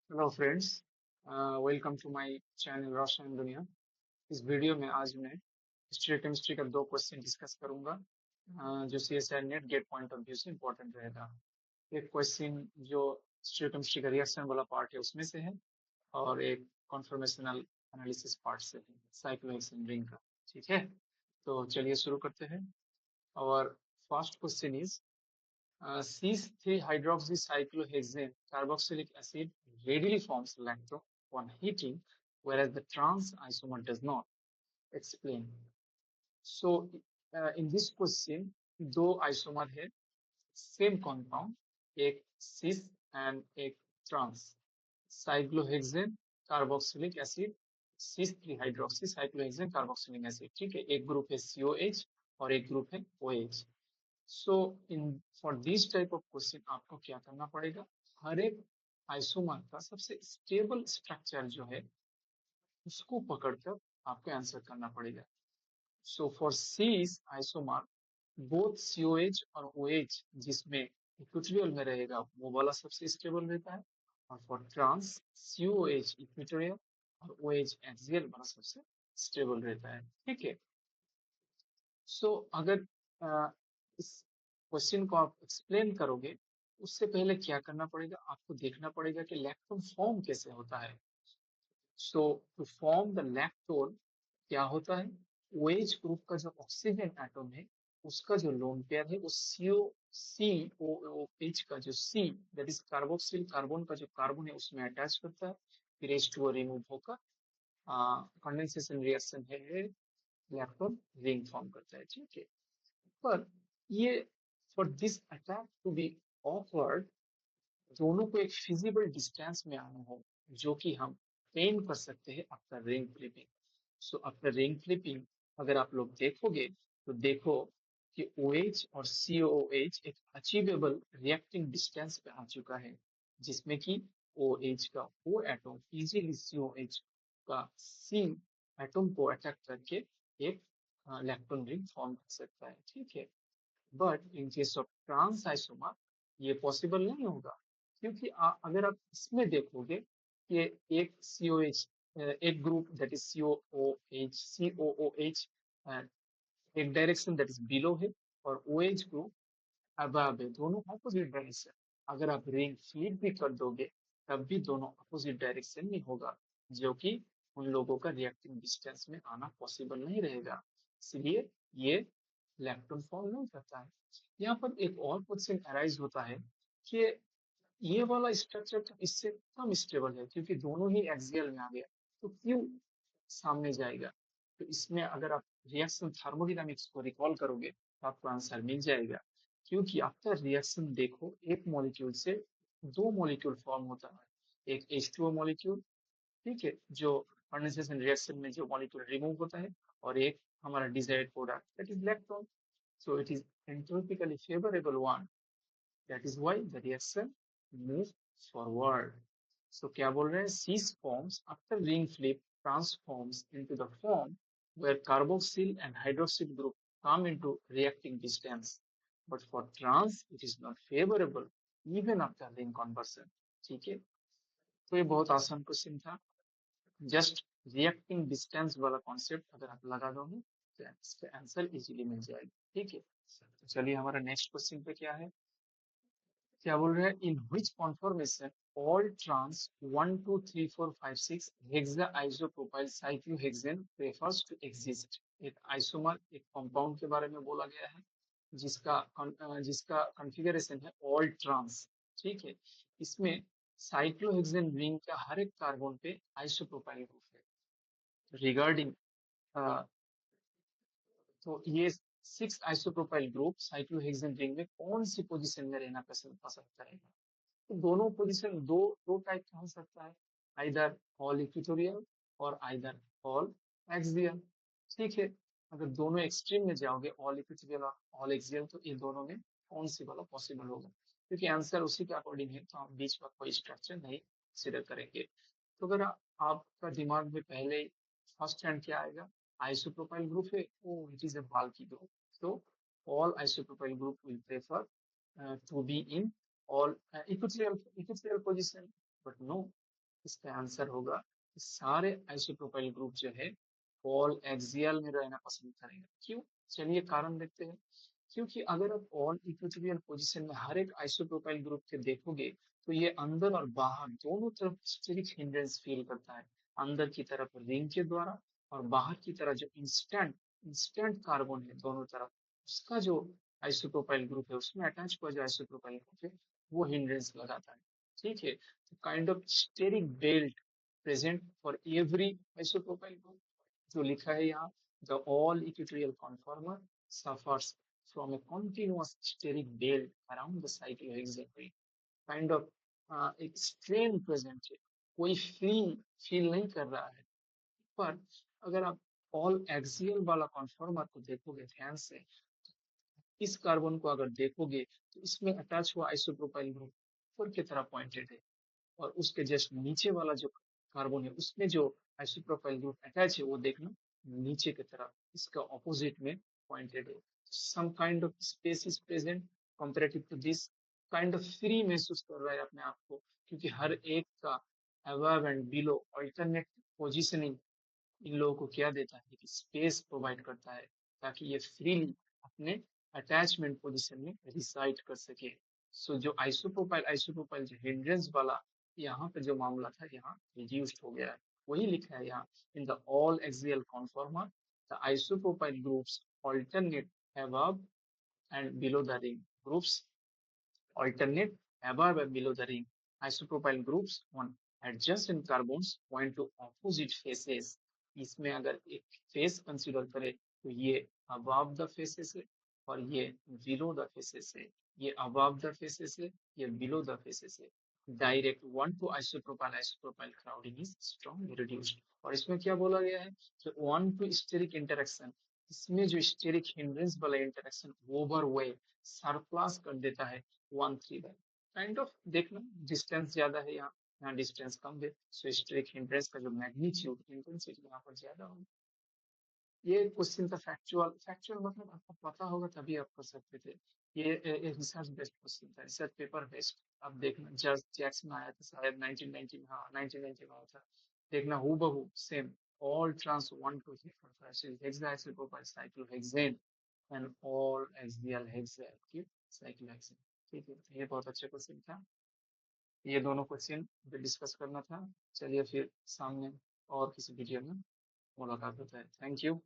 Hello friends, welcome to my channel Roshan Duniya. इस video में आज मैं स्टोइकोमेट्री का दो क्वेश्चन डिस्कस करूंगा, जो CSI NET GATE point of view से इम्पोर्टेंट रहेगा। एक क्वेश्चन जो स्टोइकोमेट्री का रिएक्शन वाला पार्ट है उसमें से है, और एक कॉन्फॉर्मेशनल एनालिसिस पार्ट से है, साइक्लोहेक्सेन रिंग का। ठीक है, तो चलिए शुरू करते हैं। और first question is, cis-3-hydroxycyclohexane carboxylic acid readily forms lactone on heating, whereas the trans isomer does not. Explain. So, in this question, दो आइसोमर है, सेम कॉम्पाउंड, एक सिस एंड एक ट्रांस। साइक्लोहेक्सेन कार्बोक्सिलिक एसिड, सिस 3 hydroxy cyclohexane carboxylic acid. ठीक है, एक group है COH और एक ग्रुप है OH। So in for this type of question आपको क्या करना पड़ेगा, हर एक आइसोमर का सबसे स्टेबल स्ट्रक्चर जो है उसको पकड़कर आपको आंसर करना पड़ेगा। So for cis isomer, both COH और OH जिसमें इक्विटोरियल में रहेगा वो वाला सबसे स्टेबल रहता है, और फॉर ट्रांस COH इक्विटोरियल और OH एक्सियल वाला सबसे स्टेबल रहता है। ठीक है, सो अगर इस क्वेश्चन को आप एक्सप्लेन करोगे, उससे पहले क्या करना पड़ेगा, आपको देखना पड़ेगा कि लैक्टोन फॉर्म कैसे होता है। सो टू फॉर्म द लैक्टोन क्या होता है, OH ग्रुप का जो ऑक्सीजन एटम है उसका जो लोन पेयर है वो COOH का जो C, that is carboxyl carbon का जो कार्बन है उसमें अटैच करता है, फिर H2O रिमूव होकर कंडेंसेशन रिएक्शन है, लैक्टोन रिंग फॉर्म करता है। ठीक है, पर ये for this attack to be awkward, दोनों को एक फिजिबल डिस्टेंस में आना हो, जो कि हम पेन कर सकते हैं after ring flipping. So after ring flipping अगर आप लोग देखोगे तो देखो कि OH और COOH एक अचीवेबल रिएक्टिंग डिस्टेंस पे आ चुका है, जिसमें कि OH का O एटम इजीली COH का C एटम को अटैक करके एक लैक्टोन रिंग फॉर्म कर सकता है। ठीक है, but in case of trans isomer ये पॉसिबल नहीं होगा, क्योंकि अगर आप इसमें देखोगे कि एक COH, एक ग्रुप दैट इज COOH एक डायरेक्शन दैट इज बिलो है, और OH ग्रुप अबव है, दोनों अपोजिट डायरेक्शन। अगर आप रिंग फ्लिप भी कर दोगे तब भी दोनों अपोजिट डायरेक्शन में होगा, जो कि उन लोगों का रिएक्टिंग डिस्टेंस में आना पॉसिबल नहीं रहेगा, इसलिए ये लैक्टोन फॉर्म नहीं करता है। यहाँ पर एक और क्वेश्चन अराइज होता है कि ये वाला स्ट्रक्चर तो इससे कम स्टेबल है, क्योंकि दोनों ही एक्सियल में आ गया, तो क्यों सामने जाएगा। तो इसमें अगर आप रिएक्शन थर्मोडायनामिक्स को रिकॉल करोगे तो आपको आंसर मिल जाएगा, क्योंकि आफ्टर रिएक्शन देखो एक मॉलिक्यूल से दो मॉलिक्यूल फॉर्म होता है, एक H2O मॉलिक्यूल, ठीक है, जो कंडेंसेशन रिएक्शन में जो मॉलिक्यूल रिमूव होता है, और एक हमारा desired product that is electron. So it is entropically favourable one, that is why the reaction move forward. So क्या बोल रहे हैं, cis forms after ring flip transforms into the form where carboxyl and hydroxyl group come into reacting distance, but for trans it is not favorable even after ring conversion। ठीक है, तो ये बहुत आसान क्वेश्चन था, जस्ट रिएक्टिंग डिस्टेंस वाला concept अगर आप लगा दोगे तो इसका आंसर इजीली मिल जाएगा। ठीक है, तो चलिए हमारा नेक्स्ट क्वेश्चन पे क्या है, क्या बोल रहे हैं, in which conformation all trans 1 2 3 4 5 6 hexa isopropyl cyclohexane prefers to exist. एक आइसोमर एक कंपाउंड के बारे में बोला गया है, जिसका कॉन्फ़िगरेशन है ऑल ट्रांस। ठीक है, इसमें साइक्लोहेक्सेन रिंग का हर एक कार्बन पे आइसोप्रोपाइल ग्रुप है। रिगार्डिंग तो ये 6 आइसोप्रोपाइल ग्रुप साइक्लोहेक्सेन रिंग में कौन सी पोजीशन में रहना पसंद पसंद करेगा। तो दोनों पोजीशन दो दो टाइप का हो सकता है, आइदर ऑल इक्वेटोरियल और आइदर ऑल एक्सियल। ठीक है, अगर दोनों एक्सट्रीम में जाओगे ऑल इक्वेटोरियल और ऑल एक्सियल, तो इन दोनों में कौन सी वाला पॉसिबल होगा, क्योंकि आंसर उसी के अकॉर्डिंग है, तो हम बीच का कोई स्ट्रक्चर नहीं कंसिडर करेंगे। तो अगर आपका दिमाग में पहले फर्स्ट हैंड क्या आएगा, आइसोप्रोपाइल ग्रुप है, oh it is a bulky group, तो all isopropyl group will prefer to be in all equatorial position, but no, इसका आंसर होगा कि सारे आइसोप्रोपाइल ग्रुप जो है ऑल एक्सियल में रहना पसंद करेंगे। क्यों? चलिए कारण देखते हैं। क्योंकि अगर आप ऑल इक्वेटोरियल पोजीशन में हर एक आइसोप्रोपाइल ग्रुप के देखोगे तो ये अंदर और बाहर दोनों तरफ स्टेरिक हिंड्रेंस फील करता है। अंदर की तरफ रिंग के द्वारा और बाहर की तरफ जो इंस्टेंट इंस्टेंट कार्बन है दोनों तरफ, उसका जो आइसोप्रोपाइल ग्रुप है उसमें अटैच हुआ जो आइसोप्रोपाइल ग्रुप है वो हिंड्रेंस लगाता है। ठीक है, तो kind of steric belt present for every isopropyl group. जो लिखा है यहाँ, the all equatorial conformer suffers from a continuous steric belt around the cyclohexane ring। Kind of एक स्ट्रेन प्रेजेंट है, कोई फील नहीं कर रहा है। पर अगर आप ऑल एक्सियल वाला कॉन्फॉर्मर को देखोगे ध्यान से, इस कार्बन को अगर देखोगे तो इसमें अटैच हुआ आइसोप्रोपाइल ग्रुप ऊपर की तरफ पॉइंटेड है, और उसके जस्ट नीचे वाला जो कार्बन है उसमें जो आइसोप्रोपाइल ग्रुप अटैच है वो देखना नीचे की तरफ इसका ऑपोजिट में पॉइंटेड है। Some kind of space is present comparative to this. Kind of free महसूस कर रहा है अपने आप को, क्योंकि हर एक का above and below alternate positioning इन लोगों को क्या देता है कि स्पेस प्रोवाइड करता है, ताकि ये फ्रीली अपने अटैचमेंट पोजीशन में रिसाइड कर सके। सो जो आइसोप्रोपाइल जो हिंड्रेंस वाला यहाँ पे जो मामला था यहाँ रिड्यूस्ड हो गया है। वही लिखा है यहाँ, in the all axial conformer the isopropyl groups alternate above and below the ring groups alternate above and below the ring। Isopropyl groups on adjacent carbons point to opposite faces। इसमें अगर एक फेस कंसीडर करें तो ये above the faces है और ये below the faces है। ये above the faces है, ये below the faces है। Direct one two isopropyl crowding is strongly reduced. और इसमें क्या बोला गया है कि वन टू स्टेरिक इंटरेक्शन, इसमें जो स्टेरिक हिंड्रेंस वाला इंटरेक्शन ओवर वे सरप्लस कर देता है 1 3 बाय। काइंड ऑफ देखना डिस्टेंस ज्यादा है यहाँ, यहाँ डिस्टेंस कम है, सो स्टेरिक हिंड्रेंस का जो मैग्नीट्यूड इंटेंसिटी यहाँ पर ज्यादा होगा। ये क्वेश्चन था फैक्चुअल। फैक्चुअल मतलब आपको पता होगा तभी आप कर सकते थे। ये रिसर्च बेस्ड क्वेश्चन था, रिसर्च पेपर बेस्ड। अब देखना जस्ट जैक्सन आया था शायद 1990 में, हाँ 1990 में आया था। देखना हूबहू same all trans 1 to 3 hexacyclopropyl cyclohexane and all axial hexacyclic cyclohexane। ठीक है, ये बहुत अच्छा क्वेश्चन था। ये दोनों क्वेश्चन डिस्कस करना था। चलिए फिर सामने और किसी वीडियो में मुलाकात होता है। Thank you.